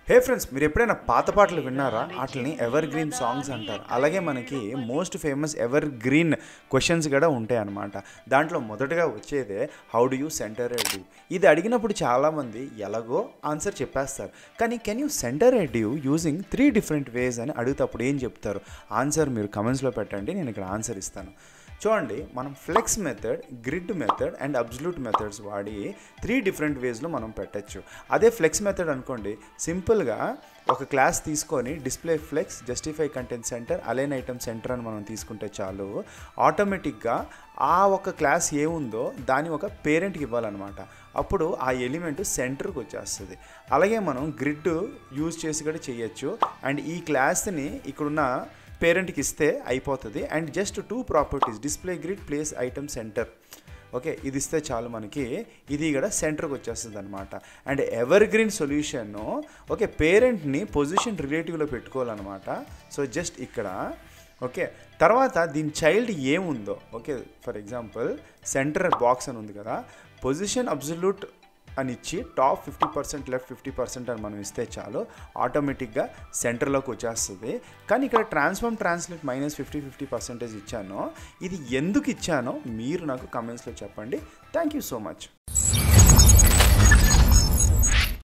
హే friends, మీరు ఎప్పుడైనా పాత పాటలు విన్నారా? వాటిని ఎవర్ గ్రీన్ సాంగ్స్ అంటారు. అలాగే మనకి most famous ever green questions కూడా ఉంటాయి అన్నమాట. దాంట్లో మొదటగా వచ్చేదే how do you centre a due. ఇది అడిగినప్పుడు చాలామంది ఎలాగో ఆన్సర్ చెప్పేస్తారు. కానీ can you centre a due using 3 different ways అని అడిగినప్పుడు ఏం చెప్తారు? ఆన్సర్ మీరు కమెంట్స్లో పెట్టండి, నేను ఇక్కడ ఆన్సర్ ఇస్తాను. చూడండి, మనం flex method, grid method and absolute methods వాడి 3 డిఫరెంట్ వేస్లో మనం పెట్టచ్చు. అదే ఫ్లెక్స్ మెథడ్ అనుకోండి, సింపుల్గా ఒక క్లాస్ తీసుకొని display flex, justify content center, align item center అని మనం తీసుకుంటే చాలు. ఆటోమేటిక్గా ఆ ఒక క్లాస్ ఏముందో దాని ఒక పేరెంట్కి ఇవ్వాలన్నమాట. అప్పుడు ఆ ఎలిమెంట్ సెంటర్కి వచ్చేస్తుంది. అలాగే మనం గ్రిడ్ యూజ్ చేసి కూడా చేయొచ్చు. అండ్ ఈ క్లాస్ని ఇక్కడున్న పేరెంట్కి ఇస్తే అయిపోతుంది. And just 2 properties, display grid, place item centre. Okay, ఇది ఇస్తే చాలు మనకి ఇది కూడా సెంటర్కి వచ్చేస్తుంది అనమాట. And evergreen solution, okay, పేరెంట్ని పొజిషన్ రిలేటివ్లో పెట్టుకోవాలన్నమాట. సో జస్ట్ ఇక్కడ ఓకే, తర్వాత దీని చైల్డ్ ఏముందో, okay, for example centre box అని ఉంది కదా, పొజిషన్ అబ్సల్యూట్ అని ఇచ్చి టాప్ 50%, లెఫ్ట్ 50% అని మనం ఇస్తే చాలు, ఆటోమేటిక్గా సెంటర్లోకి వచ్చేస్తుంది. కానీ ఇక్కడ ట్రాన్స్ఫార్మ్ ట్రాన్స్లేట్ -50% ఇచ్చాను. ఇది ఎందుకు ఇచ్చానో మీరు నాకు కమెంట్స్లో చెప్పండి. Thank you so much.